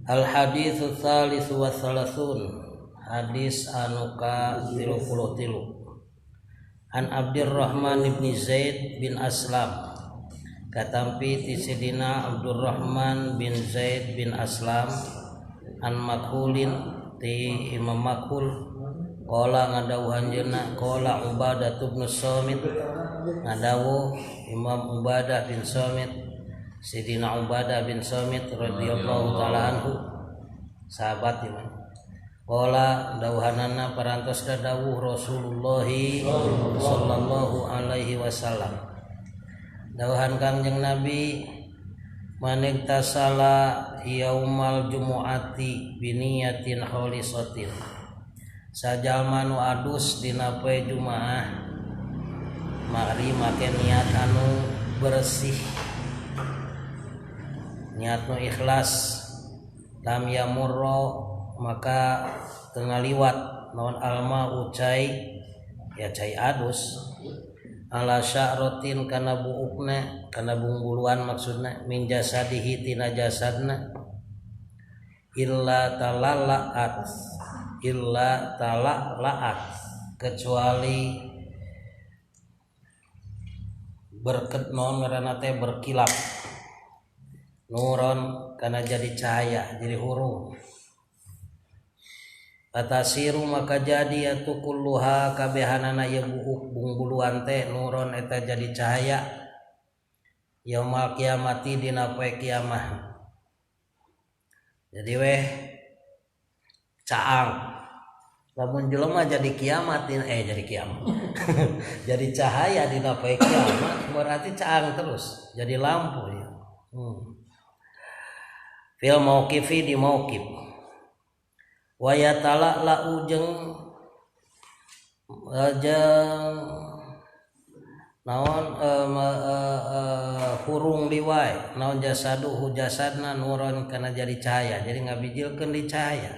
Al haditsu tsalitsu wa tsalasun, hadis anu ka 33. An Abdurrahman bin Zaid bin Aslam, katampi ti sidina Abdurrahman bin Zaid bin Aslam, an Makhulin ti Imam Makhul, qala ngadawuhan jeuna, qala Ubadah bin Samit, ngadawuh Imam Ubadah bin Samit, sidina Ubadah bin Samit radhiyallahu taala anhu, sahabat iman. Qala dawuhanana parantos dawuh Rasulullah sallallahu alaihi wasallam, dawuhan Kangjeng Nabi, manigtasala yaumal jumuati biniyatin khalisatin, sajalma nu adus dina poe Jumaah mari make niat anu bersih, niat nu ikhlas, lam yamurro maka tengah liwat naon alma ucai ya cai adus, ala sya'rotin kana buukna kana bungguluan maksudna, min jasadihi tina jasadna, illa tala'at kecuali berket non ngaranna teh berkilap, nuron kana jadi cahaya jadi hurung, atasiru maka jadi atu kulluha kabehanana ya buuk bungbuluan teh nuron eta jadi cahaya, yaumal kiamati dina poe kiamah. Jadi weh caang lamun jelema jadi kiamat jadi kiamat jadi cahaya dina poe kiamat berarti caang terus jadi lampu ya. Fil mauqifi di mauqif, wa yatala'u jeung naon hurung liwai naon jasaduhu jasadna nuron kana jadi cahaya, jadi ngabijilkeun di cahaya,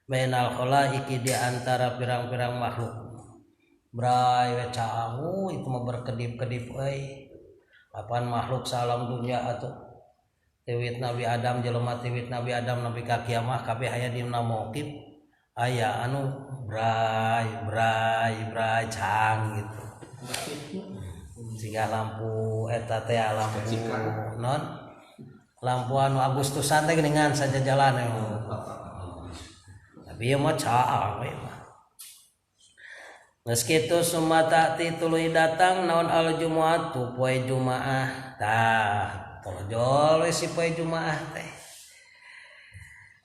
bainal khalaiqi di antara pirang-pirang makhluk. Bray we caang itu mah berkedip-kedip euy, lapan makhluk salam dunya atuh tiwit Nabi Adam jelema tiwit Nabi Adam nabi ka kiamah kabeh aya dina mauqif, aya anu bray cang gitu. Siga lampu eta teh lampu non lampu anu Agustusan teh geuningan saja jalan tapi ieu mah caang we mah. Geus kitu sumata ti tuluy datang naon al jumuatu poe Jumaah, tah tojol we si poe Jumaah teh.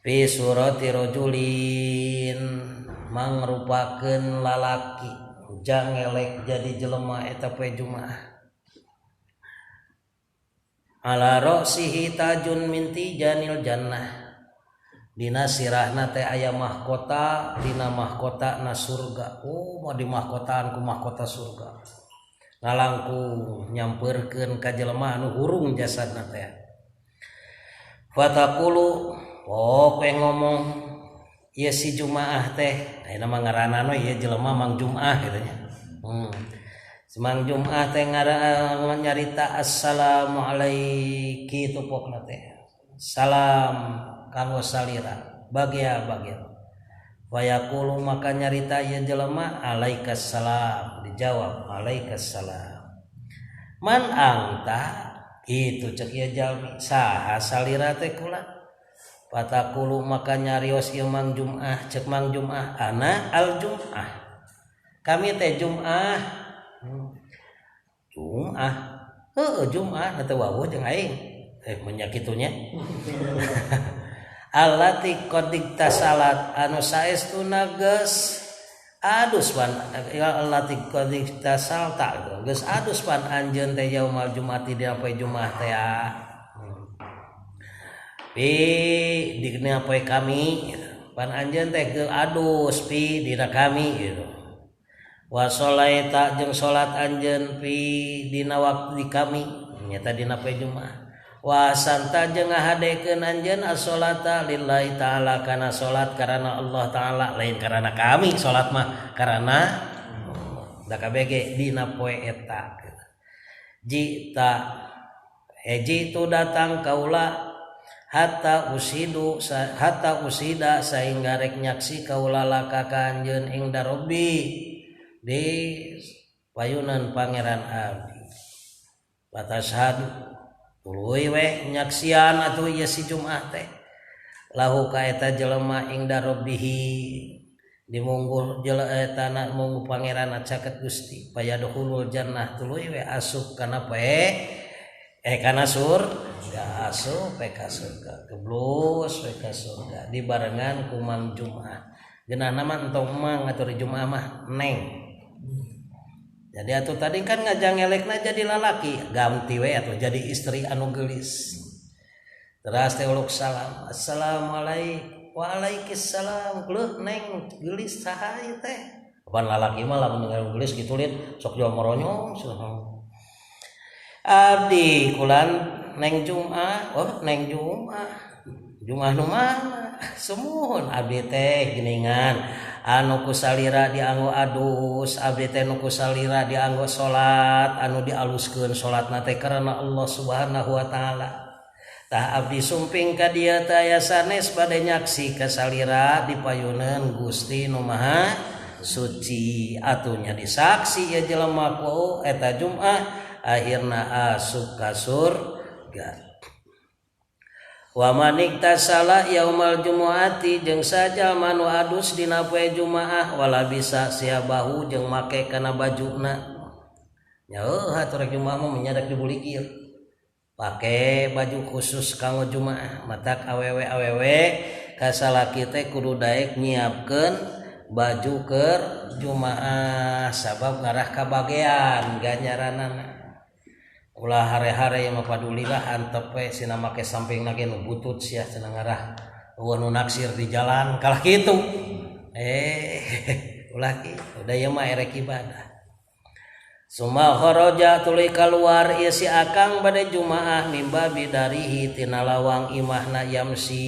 Fi surati rajulin mangrupakeun lalaki jangelek jadi jelema eta poe Jumaah. Ala ra'sihi tajun min tijanil jannah, dina sirahna teh aya mahkota, dina mahkota na surga. Mau di mahkotaan ku mahkota surga, ngalangkung nyampeurkeun ka jelema anu hurung jasadna teh. Fataqulu poe ngomong ieu si Jumaah teh, ayeuna mah ngaranna ieu jelema Mang Jumaah kitu nya. Si Mang Jumaah teh nyarita assalamu alaiki tu pokna teh. Salam kanggo salira bagia. Wa yaqulu maka nyarita ieu jelema alaikas salam, dijawab alaikas salam. Man anta kitu ceuk ieu jalmi, saha salira teh kula. Pataqulu maka nyarios ieu Mang Jumaah, ceuk Mang Jumaah, ana al Jumaah, kami teh Jumaah. Jumaah atau wawuh jeung aing nya kitunya. Allati qad iktasalat anu saestuna geus adus pan allati qad iktasalta geus adus pan anjeun teh yaumal jumati dina poe Jumaah teh dina poe kami pan anjeun teh geus adus dina kami gitu. Wa sholaita jeung salat anjeun dina waktu di kami nyata dina poe Jumaah. Wa santa jeung ngahadekeun anjeun as-sholata lillahi ta'ala kana salat karana Allah taala, lain karana kami salat mah karana da kabeh dina poe eta. Jita hiji itu datang kaula hatta usida sehingga rek nyaksi kaula laka kanjeun ing darobi di payunan pangeran abdi patashhadu tuluy we nyaksian atuh ieu si Jumaah teh lahu ka eta jelema ing darobihi dimungguh eta mungguh pangeran caket Gusti payadkhulul jannah tuluy we asup kana kana surga asup ka surga keblus we ka surga dibarengan ku Mang Jumaah geunahna mah entong Mang atuh Jumaah mah Neng. Jadi atuh tadi kan ngajangelekna jadi lalaki ganti we atuh jadi istri anu geulis. Terus teh uluk salam. Assalamualaikum. Waalaikumsalam. Kleuh Neng geulis saha ieu teh? Pan lalaki mah lamun dengar geulis kitu lid sok jual moronyong. Abdi kulan Neng Jumaah. Oh Neng Jumaah. Jumaah nu mana? Sumuhun abdi teh geuningan anu kusalira dianggo adus abdi teh nu kusalira dianggo salat anu dialuskeun salatna teh karena Allah Subhanahu wa taala. Tah abdi sumping ka dieu teh aya sanes bade nyaksi ka salira di payuneun Gusti Nu Maha Suci atunya disaksi ya jelema ku eta Jumaah akhirna asup ka surga. Wa manik tasala yaumal jumuati jeung saja manu adus dina poe Jumaah wala bisa siabahu jeung make kana bajuna nya atuh rek Jumaah mah menyadak dibuli kieu pake baju khusus kanggo Jumaah matak awewe kasalaki teh kudu daek nyiapkeun baju keur Jumaah sabab ngarah ka bagean ganjaranana ulah hare-hare mah paduli lah antep we sina make sampingna ge nu butut sia cenah ngarah eueuh nu naksir di jalan kalah kitu ulah kitu da ieu mah erek ibadah summa kharaja tuluy kaluar ieu si akang bade Jumaah mimba bidarihi tina lawang imahna yamsi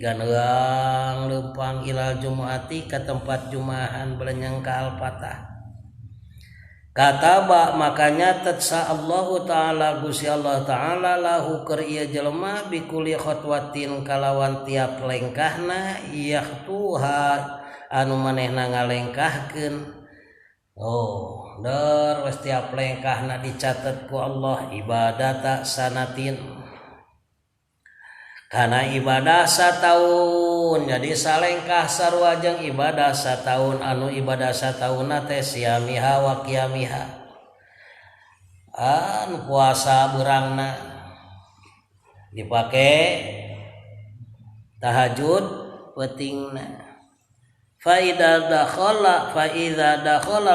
ganeang leumpang ilal Jumaati ka tempat Jumaahan belenyang ka Al-Fatah. Kataba makanya tetsa Allah Ta'ala Gusti Allah Ta'ala lahu keur ieu jelema bikuli khotwatin kalawan tiap lengkahna yahtuha anu manehna ngalengkahkeun wes tiap lengkahna dicatet ku Allah ibadata sanatin kana ibadah sataun jadi salengkah sarua jeung ibadah sataun anu ibadah sataunna teh siamiha wa qiyamiha anu puasa beurangna dipake tahajud peutingna fa idza dakhala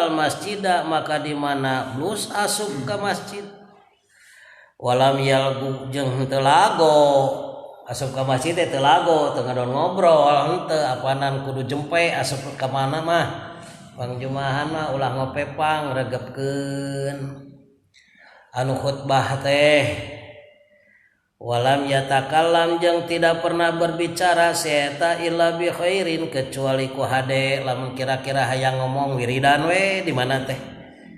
al masjida maka di mana blus asup ka masjid walam yalgu jeung teu lago asup ka masjid teh teu lago teu ngadon ngobrol henteu apanan kudu jempe asup ka mana mah Pang Jumaahan mah ulah ngopepang regepkeun anu khutbah teh walam yatakallam jeung tidak pernah berbicara saeta illa bi khairin kecuali ku hade lamun kira-kira hayang ngomong wiridan we di mana teh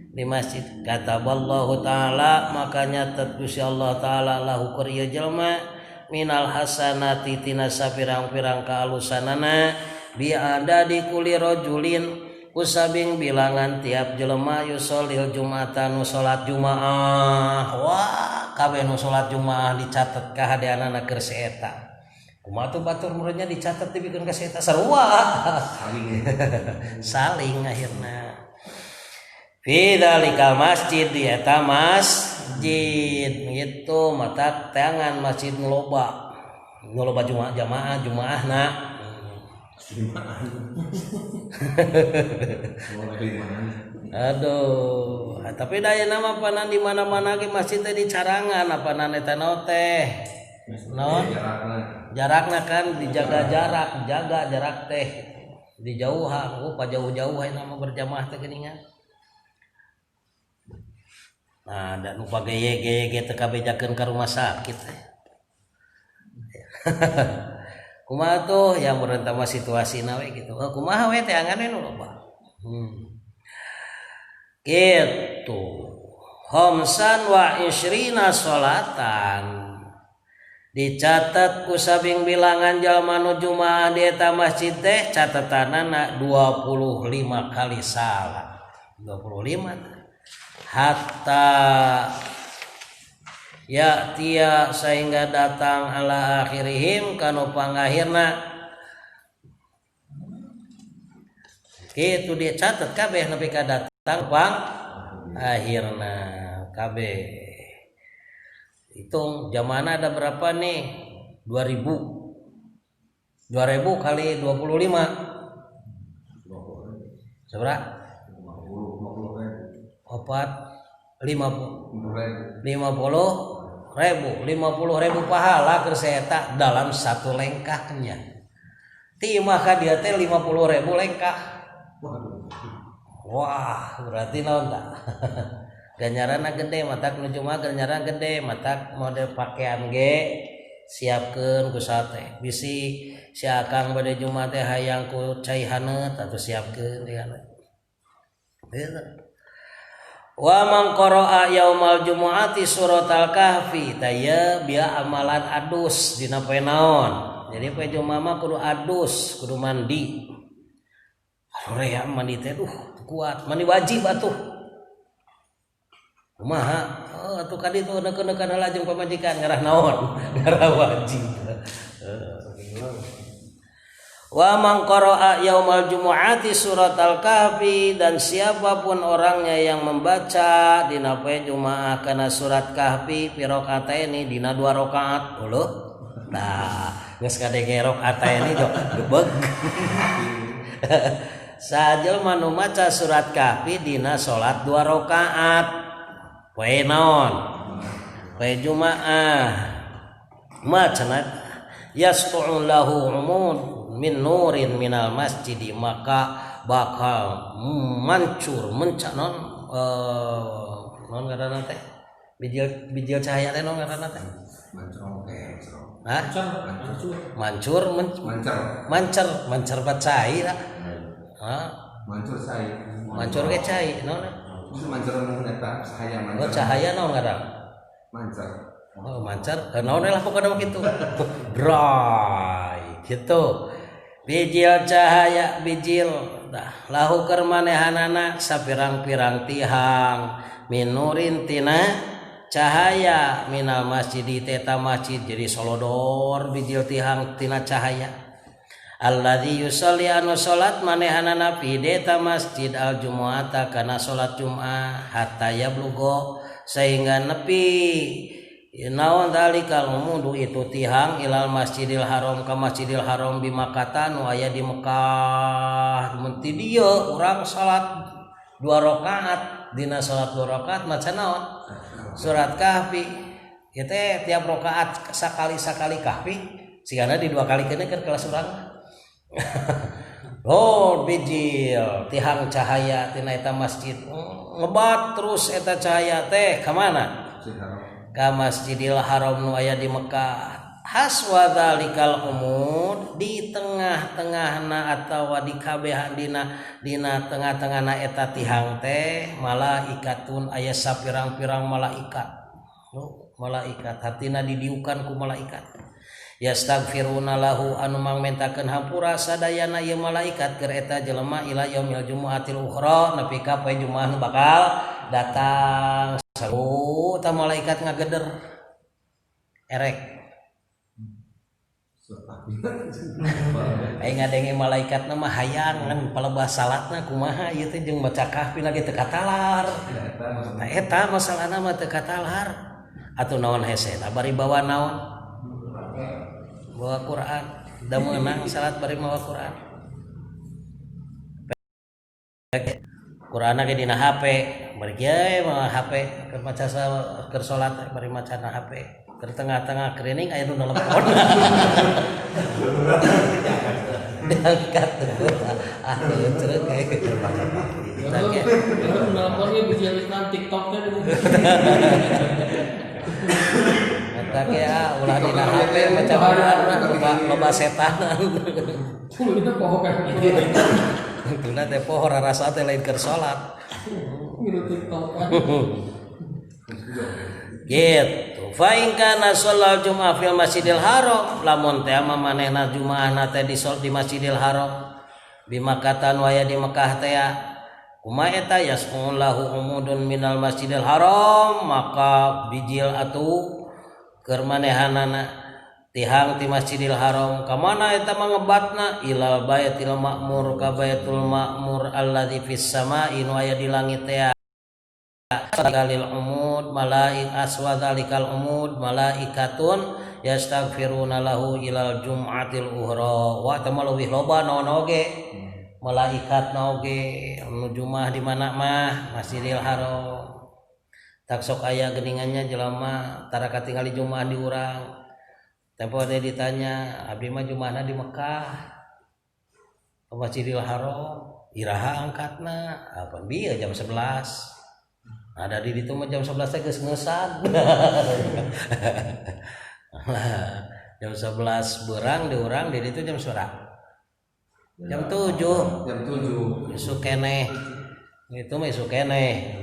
di masjid kataballahu taala makanya Gusti Allah taala lahu keur ieu jelema minal hasanati tina sapirang-pirang kaalusanana bi ada di kuli rajulin kusabing bilangan tiap jelema yusolil jumatan nu salat Jumaah wah kabeh nu salat Jumaah dicatet ka hadeanana keur saeta kumaha tuh batur muridnya dicatet dibikeun ka saeta sarua saling akhirna fi dzalikal masjid di eta masjid gitu mata tangan masjid nu loba Jumaahna aduh tapi daya nama panan di mana-mana ge masjid teh dicarangan apanan eta teh non jarakna kan dijaga jarak teh dijauhan jauh-jauh nama berjamaah teh geuningan. Nah, dan lupa geye teu kabejakeun ka rumah sakit. Kumaha tuh yang merentama situasina we gitu. Kumaha we teh angan we nu loba. Gitu. khamsan wa ishrina sholatan dicatat ku sabing bilangan jalma nu jumaah di eta masjid teh catatanana 25 kali salat 25 hatta ya tia sehingga datang ala akhirihim kanu pangakhirna kitu dia catat kabeh nepi ka datang pang akhirna kabeh. Hitung zamana ada berapa nih? 2000 kali 25 seberapa? 50 ribu pahala keur eta dalam satu lengkahnya. Timah ka dia teh 50.000 lengkah. Wah, berarti naon tah? Ganjaranna gede, matak nuju mah ganjaran gede, matak model pakaian ge siapkeun ku sate. Bisi si akang bade Jumat teh hayang ku cai haneut atuh siapkeun di haneut. Wa man qara'a yaumal jumu'ati suratal kahfi taya biar amalan adus dina poe naon. Jadi poe Jumat mah kudu adus, kudu mandi. Rea mandi teh kuat, mandi wajib atuh. Kumaha? Oh atuh kadi tuh neukeun-neukeun heula jeung pamajikan ngarah naon? Ngarah wajib. Wa man qara'a yaumal jumu'ati suratal kahfi dan siapapun orangnya yang membaca dina poe Jumaah kana surat kahfi fi rakaataini dina 2 rakaat. Uluh. Nah, geus kadenge rakaataini jok gebeg. Sajelma nu maca surat kahfi dina salat 2 rakaat poe naon poe Jumaah macanat yasqu'u lahu umud min nurin minal masjidi maka bakal mancur mencanon non ngaranna teh bijil cahaya teh non ngaranna teh mancer cai lah mancur cai mancur ge cai naon mancur mun eta cahaya mancur cahaya naon ngaranna mancer mancer naon lah pokona kitu bray kitu bijil cahaya bijil dah lahu keur manehanana sapirang-pirang tihang minurin tina cahaya minal masjid teta masjid jadi solodor bijil tihang tina cahaya alladzi yusalli anu salat manehanana fi deta masjid al jumu'ata kana salat Jumat hatta yablugho sehingga nepi naon dalikal umudu itu tihang ilal masjidil haram ka masjidil haram bi Makkah nu aya di Mekah mun ti dieu urang salat 2 rakaat dina salat 2 rakaat maca naon surat kahfi ieu teh tiap rakaat sakali kahfi sigana di 2 kali keun keur kelas urang oh bijil tihang cahaya tina eta masjid ngebat terus eta cahaya teh ka mana ka Masjidil Haram nu aya di Mekah haswa dzalikal umud di tengah-tengahna atawa di kabehan dina tengah-tengahna eta tihang teh malaikatun aya sapirang-pirang malaikat malaikat hatina didiukan ku malaikat yastaghfiruna lahu anu mangmentakeun hampura sadayana ieu malaikat keur eta jelema ila yaumil jumu'atil ukhra nepi ka poe Jumaah nu bakal datang salu ta malaikat ngageder erek ai ngadenge malaikat mah hayang ngan palebah salatna kumaha ieu teh jeung maca kahfi lagi teu katalar ta eta masalahna mah teu katalar atuh naon hese bari bawa naon bawa Quran da meunang salat bari mawa Quran Quran ge dina HP bari ge mawa HP keur maca keur salat bari macana HP keur tengah-tengah kerining aya nu nelpon diangkat ceureuh kayak gitu nelponnya bijilikan TikTok teh tak ya ulah dina HP macam loba setanan. Kulina poho kan. Tuna teh poho rasa teh lain keur salat. Ngiru TikTok kan. gitu. Fa in kana sholal jumaah fil masjidil haram lamun teh manehna jumaahna teh di Masjidil Haram di Makkah waya di Mekah teh kumaha eta yasqul lahu umudun minal Masjidil Haram maka bijil atuh keur manehanana tihang ti Masjidil Haram ka mana eta mangebatna ilal baitil ma'mur ka baitul ma'mur alladzi fis sama'i nu aya di langit teh Dalil umud aswadalikal umud malaikatun yastaghfiruna lahu ilal jum'atil uhra wa tamalawih loba naon oge malaikat oge nu jumaah di mana mah Masjidil Haram tak sok aya geuningannya jelema tara katingali jumaah di urang tempo teh ditanya abdi mah jumaahna di Mekah ke Masjidil Haram iraha angkatna apa bieu jam 11 ada di ditu mah jam 11 teh geus ngeusan. Jam 11 beurang di urang di ditu jam berapa? Jam 7. Jam 7. Isu keneh. Itu mah isu keneh.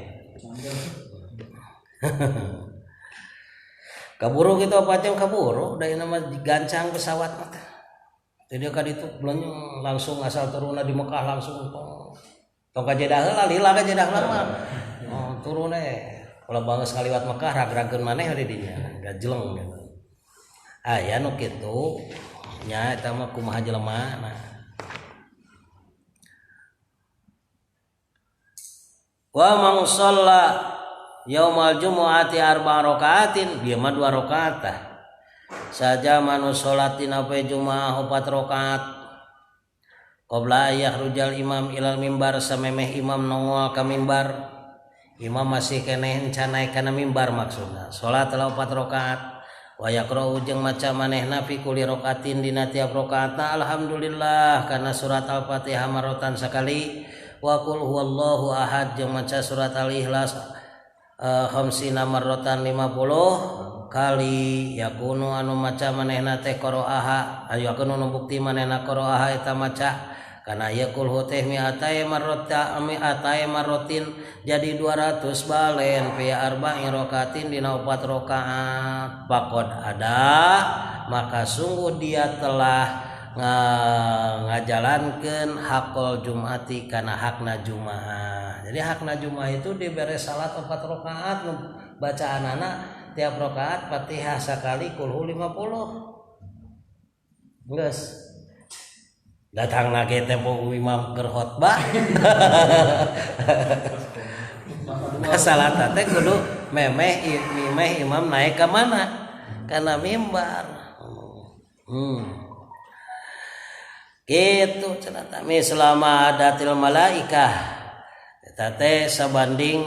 Kaburu gitu apa jam kaburu da nama gancang pesawat mah. Jadi ka ditu belum langsung asal turunna di Mekah langsung tong ka Jeddah heula lila ka Jeddah mah. Oh, turun kalau bangga sekaliwat Mekah rag-rageun maneh di dinya gajleng gitu. Aya nu kitu nya eta mah kumaha jelema nah. Wa man shalla yaumal jumu'ati arba'a rakaatin bieu mah 2 rakaat saja manu salat dina poe Jumaah 4 rakaat qabla yahrujal imam ilal mimbar samemeh imam nongol ka mimbar imam masih keneh encan naik kana mimbar maksudna salat 4 rakaat wa yaqra'u jeung maca manehna fi kulli rakaatin dina tiap rakaatna alhamdulillah kana surat al-Fatihah marotan sakali wa qul huwallahu ahad jeung maca surat al-Ikhlas khamsina marratan 50 kali yakunu anu maca manehna teh qiraaha ayu yakunu nu bukti manehna qiraaha eta maca kana yakul huteh mi'atai marrotin jadi 200 balen fi arba'in rakatin dina 4 rakaat faqad ada maka sungguh dia telah ngajalankeun hakul jumati kana hakna jumaah. Jadi hakna jumaah itu dibere salat 4 rakaat bacaanana tiap rakaat Fatihah sakali kulhu 50. Geus datang lagi tempo imam keur khotbah salat teh kudu memeh imam naik ke mana kana mimbar gitu cenah mi selama adatil malaikah eta teh sabanding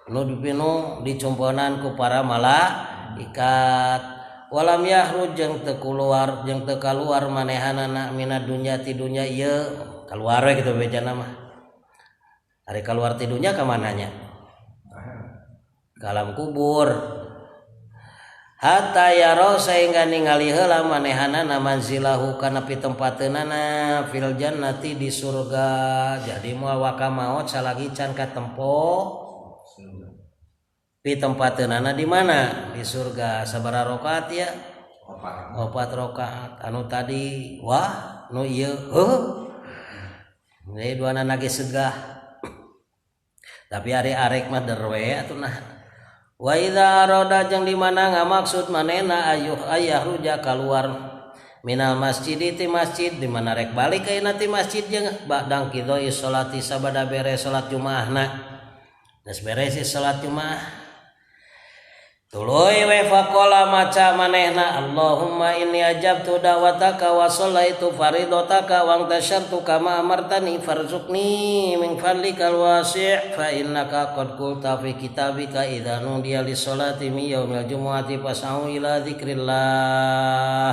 nu dipinu dicumponan ku para malaikat walam yahruj jeung teu kaluar manehanana minad dunya ti dunya ieu kaluar we kitu bejana mah ari kaluar ti dunya ka mananya ka alam kubur hatta yaro sehingga ningali heula manehanana manzilahu kana pitempateunana fil jannati di surga jadi moal waka maot salagi can katempo pitempateunana di mana di surga sabaraha rakaat ya 4 rakaat anu tadi wah nu ieu ini duana nage segah tapi ari arek mah derwe atuh wa idza arada jeung di mana ngamaksud manehna ayah ruja keluar minal masjid ti masjid di mana rek balik ka ina ti masjid jeung badang qidoi salati sabada beres salat jumaahna geus beres salat jumaah tuluy we faqala maca manehna Allahumma inni ajabtu da'wataka wa shallaitu faridataka wa antashartu kama amartani farzuqni min fadlikal wasi' fa innaka qad qulta fi kitabika idza nudiya lis salati min yaumil jumu'ati fas'au ila dzikrillah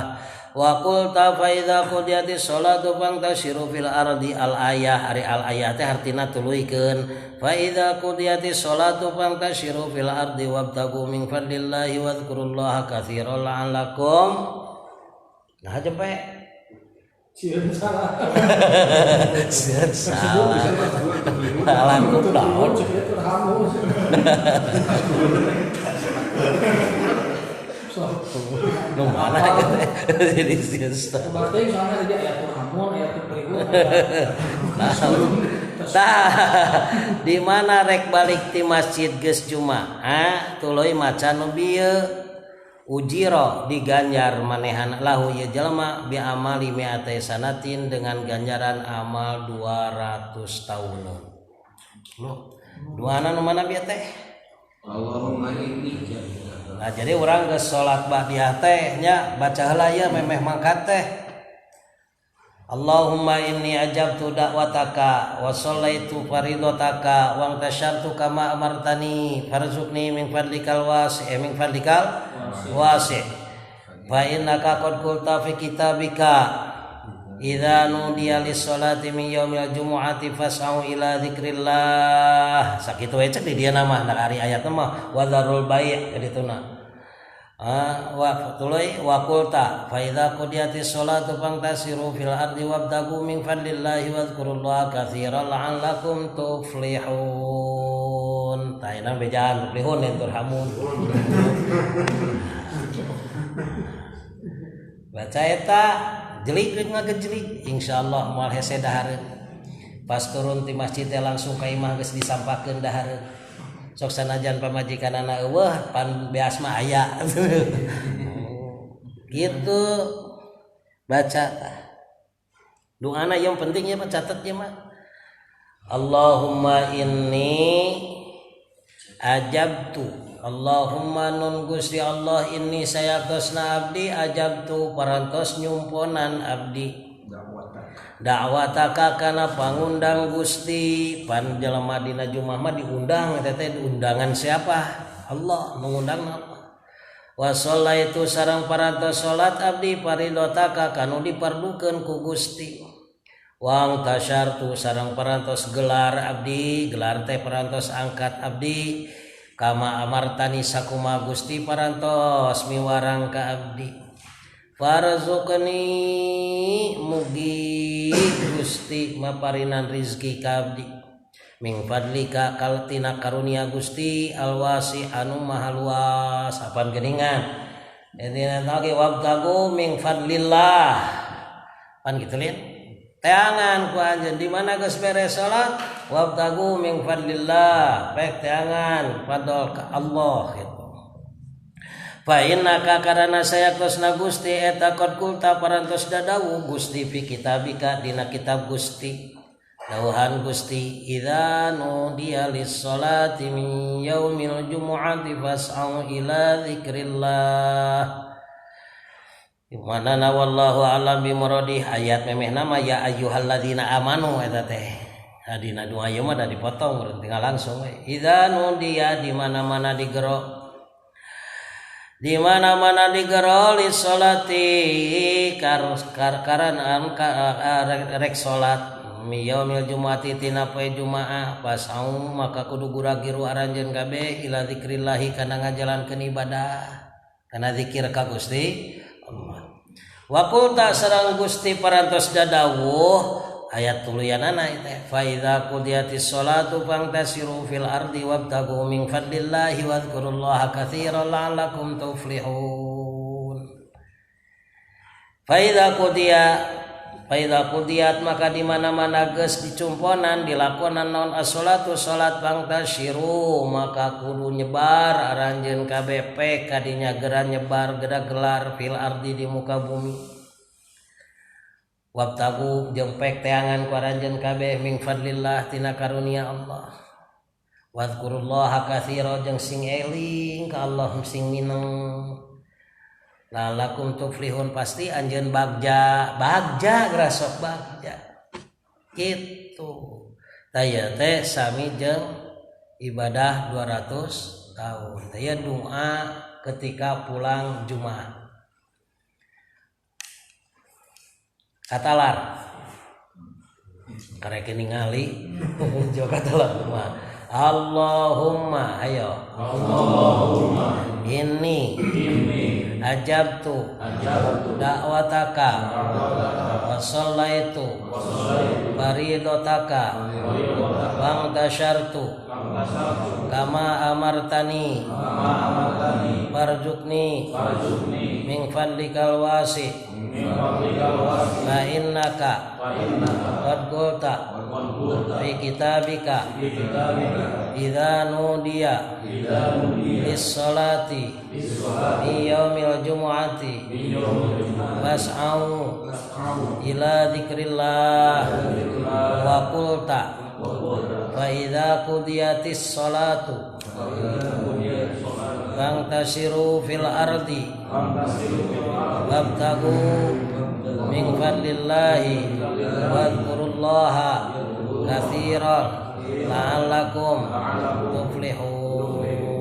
wa qulta fa idza qudiyatis salatu fantashiru fil ardi al ayah ari al ayah teh artina tuluykeun fa idza qudiyatis salatu fantashiru fil ardi wabtagu min fadlillahi wadhkurullaha katsiran la'allakum nah jempe Sieun salah. Sieun salah. Laku naon? Itu hamus. Nu mana jadi sieun salah. Berarti soalnya dia aya turhamun, aya tuprihun. Tah di mana rek balik ti masjid geus Jumaah tuluy maca nu bieu ujiro diganjar manehan lahu ya jalma bi amali mi'atai sanatin dengan ganjaran amal 200 tahun. Duana nu mana bieu teh? Allahumma inni. Nah jadi urang geus salat ba'diyah teh nya baca heula ya memeh mangkat teh. Allahumma inni ajabtu da'wataka wa shallaitu faridotaka wa antasyartu kama amartani farzuqni min fadlikal wasi' min fadlikal wasi' fa innaka qad qulta fi kitabika idza nudiya lis-sholati min yaumil jumu'ati fas'au ila dzikrillah sakitu we cek di dieu nama da ari ayatna mah wa dzarul bai' dituna wa tulai wa qulta fa idza qudiyatis sholatu fantasiru fil ardi wabtagu min fadlillahi wadhkurullaha katsiran la'allakum tuflihun. Taina bejaan tuflihun dan turhamun. Baca eta jelik geus ngagejlik insyaallah moal hese dahareun. Pas turun ti masjid teh langsung ka imah geus disampakeun dahareun. Sok sanajan pamajikanana eueuh pan beas mah aya. Gitu baca doana yang penting ya mah catat ya mah. Allahumma inni ajabtu Allahumma nun Gusti Allah inni sayatosna abdi ajabtu parantos nyumponan abdi da'wataka kana pangundang Gusti pan jelema dina Jumaah mah diundang eta teh undangan siapa? Allah mengundang apa? Wa shallaitu sareng parantos salat abdi faridotaka kanu dipardukeun ku Gusti. Wa tasyartu sareng parantos gelar abdi gelar teh parantos angkat abdi kama amartani sakuma Gusti parantos miwarang ka abdi. Farzuqni mugi Gusti maparinan rizki ka abdi min fadlika kaltina karunia Gusti alwasi anu maha luas apan geuningan edina tagi wabtagu min fadlillah pan kitu lian teangan ku anjeun di mana geus beres salat wabtagu min fadlillah pek teangan fadl ka Allah gitu. Fa innaka karana sayatosna Gusti eta qad kulta parantos dadawu Gusti fi kitabika dina kitab Gusti dawuhan Gusti idza nudiya lis-sholati min yaumil jumu'ati fas'au ila dzikrillah mana wallahu alam bi muradi ayat memeh nama ya ayyuhalladzina amanu eta teh dina dua ieu mah da dipotong tinggal langsung we idza nudiya di mana-mana digero di mana-mana digero li sholati karana rek salat yaumil jumuati tina poe Jumaah pasau maka kudu guragiru aranjeun kabeh ila zikrillahi kana ngajalankeun ibadah kana zikir ka Gusti Allah. Wa qulta sareng Gusti parantos dadawuh ayat tuluyanana teh fa idza qudiyatis sholatu fantasiru fil ardi wabtagu min fadlillahi wadhkurullaha katsiran la'allakum tuflihun. Fa idza qudiyat maka di mana-mana geus dicumponan dilakonan naon as-sholatu salat fantasiru maka kudu nyebar aranjeun kabeh pe kadinya geran nyebar gerak-gelar fil ardi di muka bumi. Wabtagu jeung pek teangan ku aranjeun kabeh min fadlillah tina karunia Allah. Wadhkurullaha katsiran jeung sing eling ka Allah sing mineng. Lalakum tuflihun pasti anjeun bagja grasok bagja. Kitu. Taya teh sami jeung ibadah 200 tahun. Taya doa ketika pulang Jumat. Katalar karek ningali jo katalar mah Allahumma ayo Allahumma inni ajabtu da'wataka wa shallaitu faridotaka wa tasyartu kama amartani farjukni min fadlikal wasi fa innaka qad qulta fi kitabika idza nudiya lis-salati fi yaumil jumu'ati fas'au ila dzikrillah wa qulta fa idza qudiyatis salatu fantasiru fil ardi wabtagu min fadlillahi wadhkurullaha katsiran la'allakum tuflihun.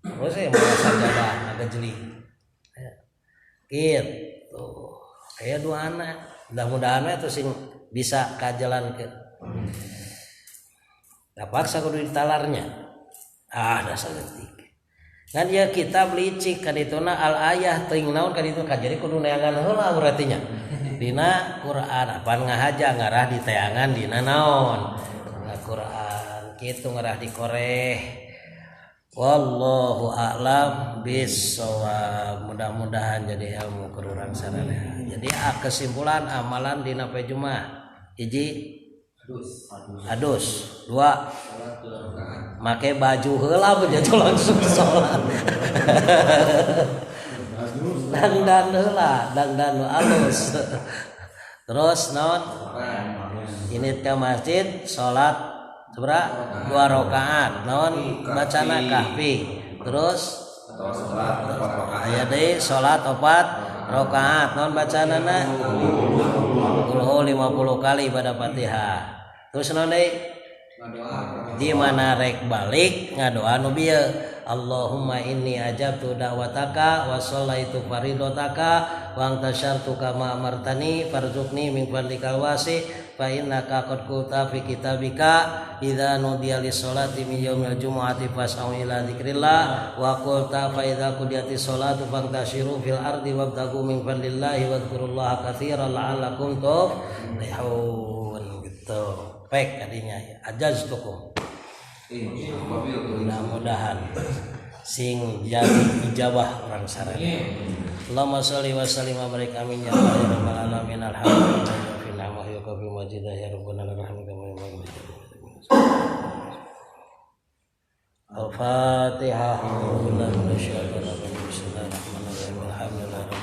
Terus ya merasa jadah agak jeli. Gitu. Kayak dua anak. Mudah-mudahan itu sing bisa kajalankeun. Dapaksa kudu ditalarnya. Ada saeutik. Ngan dia kita belicik kan dituna al ayah teuing naon kan itu jadi kudu neangan heula berarti nya. Dina Quran apaan ngahaja ngarah di teangan dina naon. Dina Quran kitu ngarah dikoreh. Wallahu a'lam bissawab. Mudah-mudahan jadi ilmu kurang sarana. Jadi kesimpulan amalan dina poe Jumat. Hiji adus, dua make baju heula begitu langsung salat. Dangdan heula, dangdan nu alus. Terus naon? Init ka masjid salat sabaraha? 2 rakaat. Naon bacana kahfi. Terus aya deui salat 4 rakaat. Naon bacanana? Qul 50 kali pada Fatihah. Terus naon deui? Di mana rek balik ngadoa nu bieu. Allahumma inni ajabtu da'wataka wa shallaitu faridotaka wa antasyartu kama amartani farzuqni min fadlikal wasi fa innaka qad qulta fi kitabika idza nudiya lis-sholati min yaumil jumu'ati fas'au ila dzikrillah wa qulta fa idza qudiyatis sholatu fantashiru fil ardi wabtagu min fadlillahi wadhkurullaha katsiran la'allakum tuflihun. Gitu. Baik kadinya ajaztukum. Mudah-mudahan sing jadi ijabah orang sarana. Allahumma sholli wa sallim wa barik amin ya rabbal alamin. Alhamdulillah fi ni'mahi wa kafi majidah ya rabbana lakal hamdu kama yanbaghi. Al-Fatihah. Bismillahirrahmanirrahim.